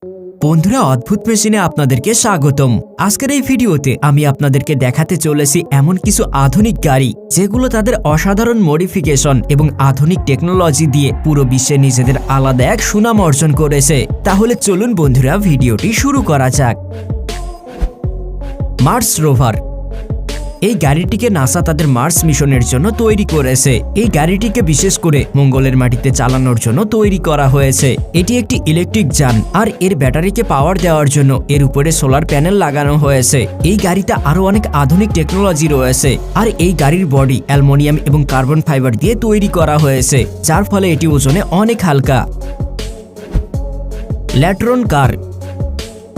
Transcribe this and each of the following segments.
বন্ধুরা, অদ্ভুত মেশিনে আপনাদেরকে স্বাগতম। আজকের এই ভিডিওতে আমি আপনাদেরকে দেখাতে চলেছি এমন কিছু আধুনিক গাড়ি যেগুলো তাদের অসাধারণ মডিফিকেশন এবং আধুনিক টেকনোলজি দিয়ে পুরো বিশ্বে নিজেদের আলাদা এক সুনাম অর্জন করেছে। তাহলে চলুন বন্ধুরা, ভিডিওটি শুরু করা যাক। Mars rover. এই গাড়িটিকে নাসা তাদের মার্স মিশনের জন্য তৈরি করেছে। এই গাড়িটিকে বিশেষ করে মঙ্গলের মাটিতে চালানোর জন্য তৈরি করা হয়েছে। এটি একটি ইলেকট্রিক যান, আর এর ব্যাটারিকে পাওয়ার দেওয়ার জন্য এর উপরে সোলার প্যানেল লাগানো হয়েছে। এই গাড়িতে আরো অনেক আধুনিক টেকনোলজি রয়েছে, আর এই গাড়ির বডি অ্যালুমিনিয়াম এবং কার্বন ফাইবার দিয়ে তৈরি করা হয়েছে, যার ফলে এটি ওজনে অনেক হালকা। ল্যাট্রন কার।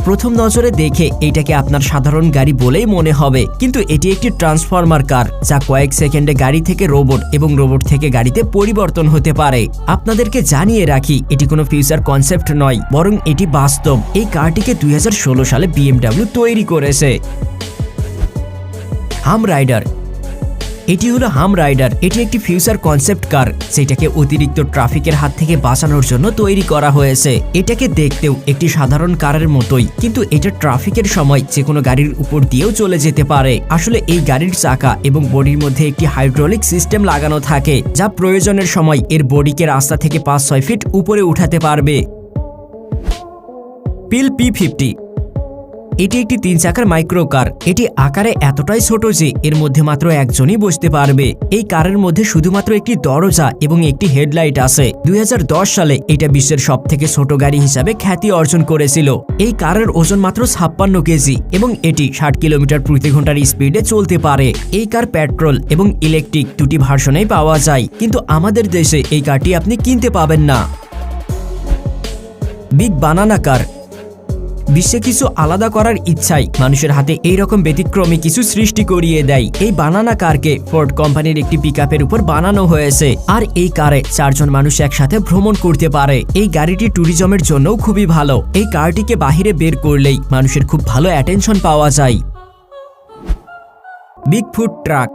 প্রথম নজরে দেখে এটাকে আপনার সাধারণ গাড়ি বলেই মনে হবে, কিন্তু এটি একটি ট্রান্সফরমার কার, যা কয়েক সেকেন্ডে গাড়ি থেকে রোবট এবং রোবট থেকে গাড়িতে পরিবর্তন হতে পারে। আপনাদেরকে জানিয়ে রাখি, এটি কোনো ফিউচার কনসেপ্ট নয়, বরং এটি বাস্তব। এই কারটিকে 2016 সালে BMW তৈরি করেছে। হাম রাইডার। এটি হলো হাম রাইডার। এটি একটি ফিউচার কনসেপ্ট কার, যেটাকে অতিরিক্ত ট্রাফিকের হাত থেকে বাঁচানোর জন্য তৈরি করা হয়েছে। এটাকে দেখতেও একটি সাধারণ কারের মতোই, কিন্তু এটা ট্রাফিকের সময় যে কোনো গাড়ির উপর দিয়েও চলে যেতে পারে। আসলে এই গাড়ির চাকা এবং বডির মধ্যে একটি হাইড্রোলিক সিস্টেম লাগানো থাকে, যা প্রয়োজনের সময় এর বডিকে রাস্তা থেকে 5-6 ফিট উপরে উঠাতে পারবে। পিল P50। এটি একটি 3 চাকার মাইক্রো কার। এটি আকারে এতটাই ছোট যে এর মধ্যে মাত্র একজনই বসতে পারবে। এই কারের মধ্যে শুধুমাত্র একটি দরজা এবং একটি হেডলাইট আছে। 2010 সালে এটা বিশ্বের সবথেকে ছোট গাড়ি হিসাবে খ্যাতি অর্জন করেছিল। এই কারের ওজন মাত্র 56 কেজি এবং এটি 60 কিলোমিটার প্রতি ঘন্টার স্পিডে চলতে পারে। এই কার পেট্রোল এবং ইলেকট্রিক দুটি ভার্সনেই পাওয়া যায়, কিন্তু আমাদের দেশে এই কারটি আপনি কিনতে পাবেন না। বিগ বানানা কার। বিশ্বে কিছু আলাদা করার ইচ্ছায় মানুষের হাতে এইরকম ব্যতিক্রমী কিছু সৃষ্টি করিয়ে দেয়। এই বানানা কারকে ফোর্ড কোম্পানির একটি পিকআপের উপর বানানো হয়েছে, আর এই কারে 4 জন মানুষ একসাথে ভ্রমণ করতে পারে। এই গাড়িটি ট্যুরিজমের জন্যও খুবই ভালো। এই কারটিকে বাহিরে বের করলেই মানুষের খুব ভালো অ্যাটেনশন পাওয়া যায়। Bigfoot truck.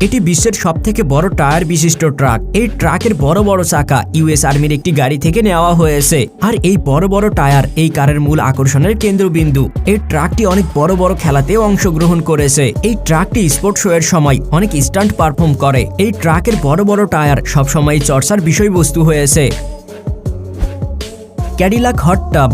এটি বিশ্বের সবথেকে বড় টায়ার বিশিষ্ট ট্রাক। এই ট্রাকের বড় বড় চাকা ইউএস আর্মির একটি গাড়ি থেকে নেওয়া হয়েছে, আর এই বড় বড় টায়ার এই কারের মূল আকর্ষণের কেন্দ্রবিন্দু। এই ট্রাকটি অনেক বড় বড় খেলাতেও অংশগ্রহণ করেছে। এই ট্রাকটি স্পোর্ট শো এর সময় অনেক স্টান্ট পারফর্ম করে। এই ট্রাকের বড় বড় টায়ার সবসময় চর্চার বিষয়বস্তু হয়েছে। Cadillac hot tub.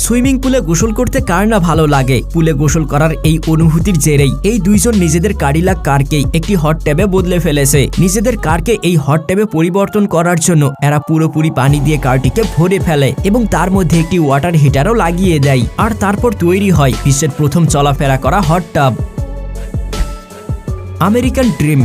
সুইমিং পুলে গোসল করতে কার না ভালো লাগে? পুলে গোসল করার এই অনুভূতির জেরেই এই দুইজন নিজেদের ক্যাডিলাক কারকেই একটি হট ট্যাবে বদলে ফেলেছে। নিজেদের কারকে এই হট ট্যাবে পরিবর্তন করার জন্য এরা পুরোপুরি পানি দিয়ে কারটিকে ভরে ফেলে এবং তার মধ্যে একটি ওয়াটার হিটারও লাগিয়ে দেয়, আর তারপর তৈরি হয় বিশ্বের প্রথম চলাফেরা করা হট টাব। American dream.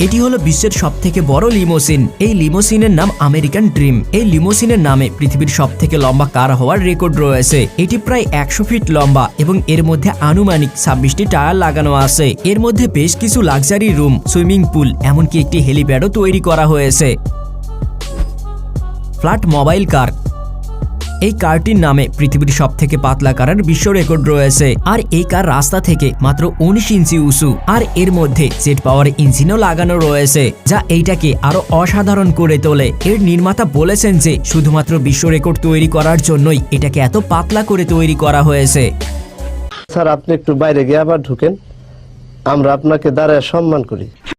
এটি হলো বিশ্বের সবথেকে বড় লিমোসিন। এই লিমোসিনের নাম আমেরিকান ড্রিম। এই লিমোসিনের নামে পৃথিবীর সবথেকে লম্বা কার হওয়ার রেকর্ড রয়েছে। এটি প্রায় 100 ফিট লম্বা এবং এর মধ্যে আনুমানিক 26টি টায়ার লাগানো আছে। এর মধ্যে বেশ কিছু লাক্সারি রুম, সুইমিং পুল, এমনকি একটি হেলিপ্যাডও তৈরি করা হয়েছে। ফ্ল্যাট মোবাইল কার। এই কারটির নামে পৃথিবীর সবথেকে পাতলা কারের বিশ্ব রেকর্ড রয়েছে, আর এই কার রাস্তা থেকে মাত্র 19 ইঞ্চি উঁচু, আর এর মধ্যে জেট পাওয়ার ইঞ্জিনও লাগানো রয়েছে, যা এইটাকে আরো অসাধারণ করে তোলে। এর নির্মাতা বলেছেন যে শুধুমাত্র বিশ্ব রেকর্ড তৈরি করার জন্যই এটাকে এত পাতলা করে তৈরি করা হয়েছে। স্যার, আপনি একটু বাইরে গিয়ে আবার ঢুকেন, আমরা আপনাকে দাঁড়ায় সম্মান করি।